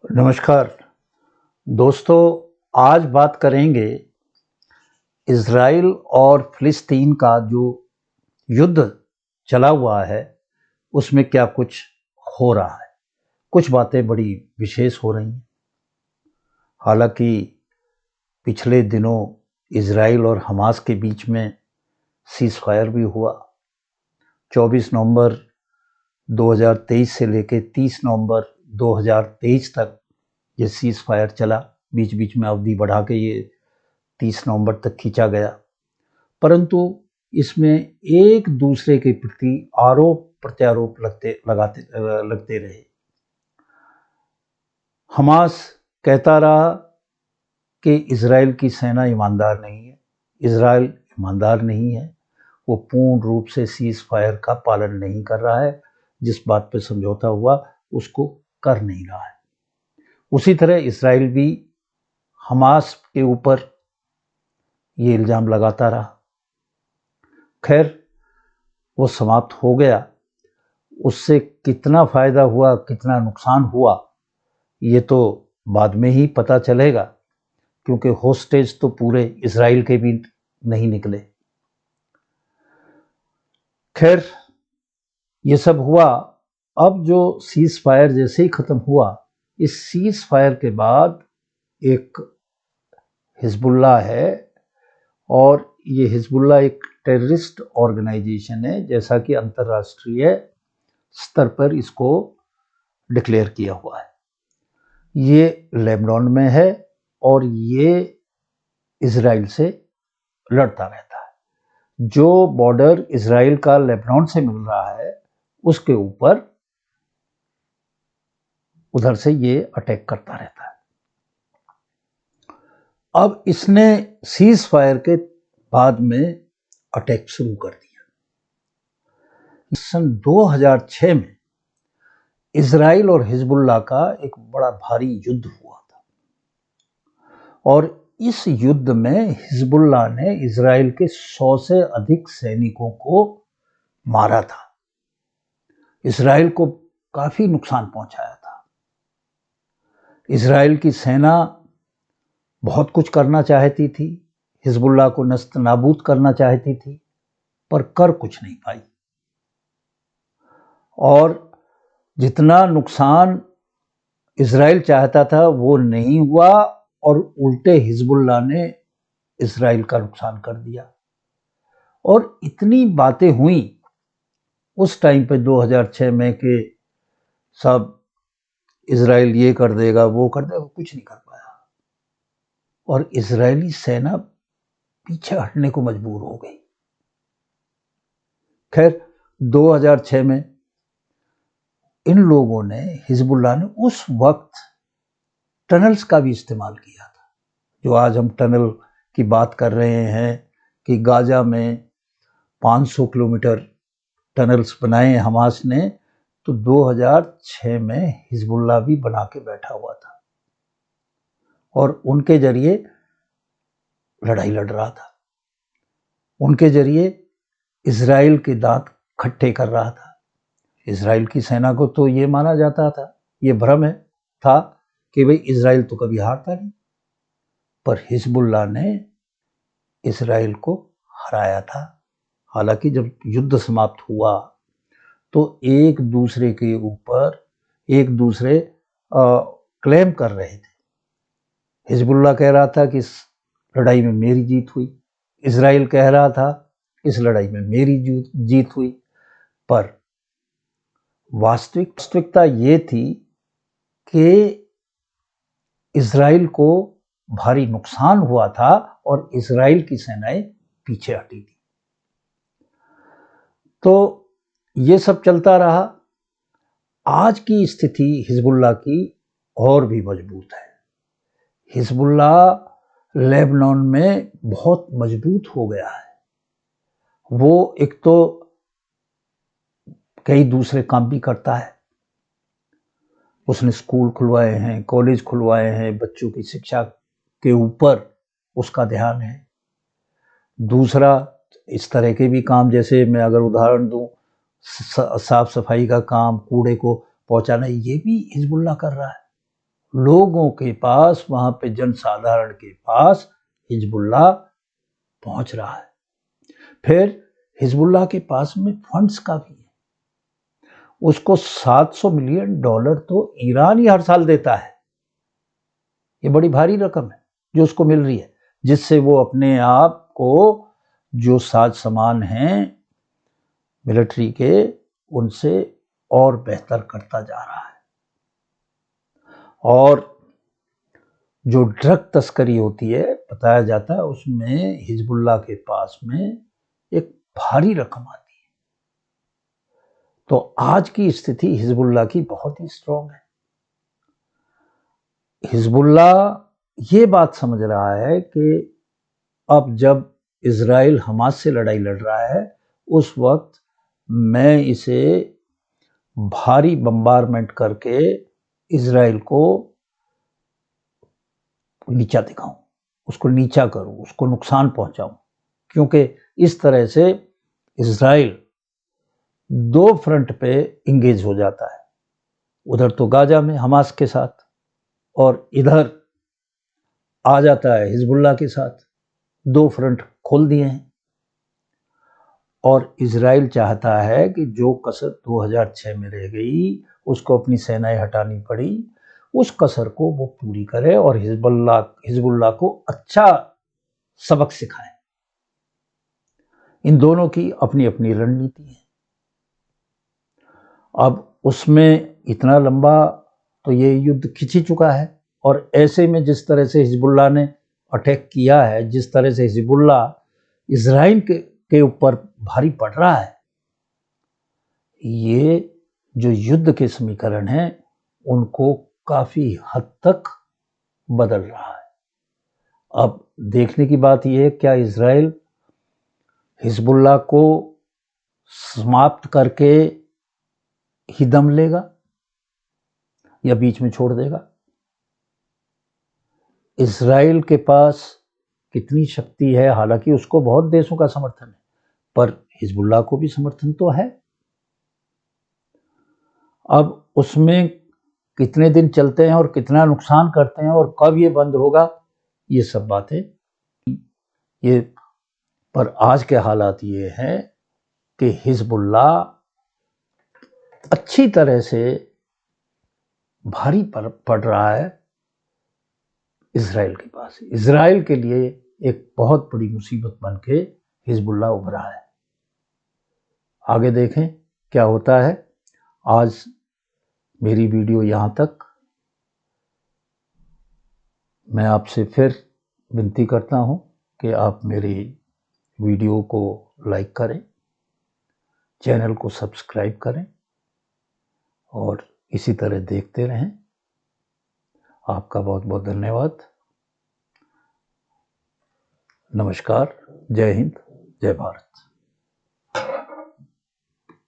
नमस्कार दोस्तों। आज बात करेंगे इज़राइल और फ़िलिस्तीन का जो युद्ध चला हुआ है उसमें क्या कुछ हो रहा है। कुछ बातें बड़ी विशेष हो रही हैं। हालांकि पिछले दिनों इज़राइल और हमास के बीच में सीज़ फायर भी हुआ। 24 नवंबर 2023 से लेकर 30 नवंबर 2023 तक ये सीज़ फायर चला। बीच बीच में अवधि बढ़ा के ये 30 नवंबर तक खींचा गया, परंतु इसमें एक दूसरे के प्रति आरोप प्रत्यारोप लगते रहे। हमास कहता रहा कि इज़राइल की सेना ईमानदार नहीं है। इज़राइल ईमानदार नहीं है, वो पूर्ण रूप से सीज़ फायर का पालन नहीं कर रहा है। जिस बात पर समझौता हुआ उसको कर नहीं रहा है। उसी तरह इज़राइल भी हमास के ऊपर ये इल्ज़ाम लगाता रहा। खैर, वो समाप्त हो गया। उससे कितना फ़ायदा हुआ, कितना नुकसान हुआ, ये तो बाद में ही पता चलेगा, क्योंकि होस्टेज तो पूरे इज़राइल के भी नहीं निकले। खैर, ये सब हुआ। अब जो सीज़ फायर जैसे ही ख़त्म हुआ, इस सीज़ फायर के बाद एक हिजबुल्लाह है, और ये हिजबुल्लाह एक टेररिस्ट ऑर्गेनाइजेशन है, जैसा कि अंतर्राष्ट्रीय स्तर पर इसको डिक्लेयर किया हुआ है। ये लेबनान में है और ये इज़राइल से लड़ता रहता है। जो बॉर्डर इज़राइल का लेबनान से मिल रहा है उसके ऊपर उधर से ये अटैक करता रहता है। अब इसने सीज फायर के बाद में अटैक शुरू कर दिया। सन 2006 में इज़राइल और हिजबुल्लाह का एक बड़ा भारी युद्ध हुआ था, और इस युद्ध में हिजबुल्लाह ने इज़राइल के 100 से अधिक सैनिकों को मारा था। इज़राइल को काफी नुकसान पहुंचाया था। इज़राइल की सेना बहुत कुछ करना चाहती थी, हिजबुल्लाह को नस्त नाबूद करना चाहती थी, पर कर कुछ नहीं पाई। और जितना नुकसान इज़राइल चाहता था वो नहीं हुआ, और उल्टे हिजबुल्लाह ने इज़राइल का नुकसान कर दिया। और इतनी बातें हुई उस टाइम पे 2006 में कि सब इज़राइल ये कर देगा वो कर देगा, कुछ नहीं कर पाया, और इज़राइली सेना पीछे हटने को मजबूर हो गई। खैर, 2006 में इन लोगों ने, हिजबुल्लाह ने, उस वक्त टनल्स का भी इस्तेमाल किया था। जो आज हम टनल की बात कर रहे हैं कि गाजा में 500 किलोमीटर टनल्स बनाए हमास ने, तो 2006 में हिजबुल्लाह भी बना के बैठा हुआ था और उनके जरिए लड़ाई लड़ रहा था। उनके जरिए इज़राइल के दांत खट्टे कर रहा था। इज़राइल की सेना को तो ये माना जाता था, ये भ्रम था कि भाई इज़राइल तो कभी हारता नहीं, पर हिजबुल्लाह ने इज़राइल को हराया था। हालांकि जब युद्ध समाप्त हुआ तो एक दूसरे के ऊपर एक दूसरे क्लेम कर रहे थे। हिजबुल्लाह कह रहा था कि इस लड़ाई में मेरी जीत हुई, इज़राइल कह रहा था इस लड़ाई में मेरी जीत हुई। पर वास्तविकता ये थी कि इज़राइल को भारी नुकसान हुआ था और इज़राइल की सेनाएं पीछे हटी थी। तो ये सब चलता रहा। आज की स्थिति हिजबुल्लाह की और भी मजबूत है। हिजबुल्लाह लेबनान में बहुत मजबूत हो गया है। वो एक तो कई दूसरे काम भी करता है। उसने स्कूल खुलवाए हैं, कॉलेज खुलवाए हैं, बच्चों की शिक्षा के ऊपर उसका ध्यान है। दूसरा, इस तरह के भी काम, जैसे मैं अगर उदाहरण दूं, साफ सफाई का काम, कूड़े को पहुंचाना, ये भी हिजबुल्लाह कर रहा है। लोगों के पास, वहां पे जनसाधारण के पास हिजबुल्लाह पहुंच रहा है। फिर हिजबुल्लाह के पास में फंड्स का भी है। उसको $700 मिलियन तो ईरान ही हर साल देता है। ये बड़ी भारी रकम है जो उसको मिल रही है, जिससे वो अपने आप को जो साज सामान हैं मिलिट्री के, उनसे और बेहतर करता जा रहा है। और जो ड्रग तस्करी होती है, बताया जाता है उसमें हिजबुल्लाह के पास में एक भारी रकम आती है। तो आज की स्थिति हिजबुल्लाह की बहुत ही स्ट्रांग है। हिजबुल्लाह ये बात समझ रहा है कि अब जब इजराइल हमास से लड़ाई लड़ रहा है, उस वक्त मैं इसे भारी बम्बारमेंट करके इजराइल को नीचा दिखाऊं, उसको नीचा करूं, उसको नुकसान पहुंचाऊं। क्योंकि इस तरह से इजराइल दो फ्रंट पे इंगेज हो जाता है, उधर तो गाजा में हमास के साथ, और इधर आ जाता है हिजबुल्लाह के साथ। दो फ्रंट खोल दिए हैं। और इजराइल चाहता है कि जो कसर 2006 में रह गई, उसको अपनी सेनाएं हटानी पड़ी, उस कसर को वो पूरी करे और हिजबुल्लाह को अच्छा सबक सिखाए। इन दोनों की अपनी अपनी रणनीति है। अब उसमें इतना लंबा तो ये युद्ध खिंच ही चुका है, और ऐसे में जिस तरह से हिजबुल्लाह ने अटैक किया है, जिस तरह से हिजबुल्लाह इजराइल के ऊपर भारी पड़ रहा है, ये जो युद्ध के समीकरण हैं उनको काफी हद तक बदल रहा है। अब देखने की बात यह है, क्या इजराइल हिजबुल्लाह को समाप्त करके ही दम लेगा या बीच में छोड़ देगा। इजराइल के पास कितनी शक्ति है, हालांकि उसको बहुत देशों का समर्थन है, पर हिजबुल्लाह को भी समर्थन तो है। अब उसमें कितने दिन चलते हैं और कितना नुकसान करते हैं और कब ये बंद होगा, ये सब बातें ये, पर आज के हालात ये हैं कि हिजबुल्लाह अच्छी तरह से भारी पड़ रहा है इजराइल के पास। इजराइल के लिए एक बहुत बड़ी मुसीबत बन के हिजबुल्लाह उभरा है। आगे देखें क्या होता है। आज मेरी वीडियो यहाँ तक। मैं आपसे फिर विनती करता हूँ कि आप मेरी वीडियो को लाइक करें, चैनल को सब्सक्राइब करें और इसी तरह देखते रहें। आपका बहुत बहुत धन्यवाद। नमस्कार। जय हिंद, जय भारत।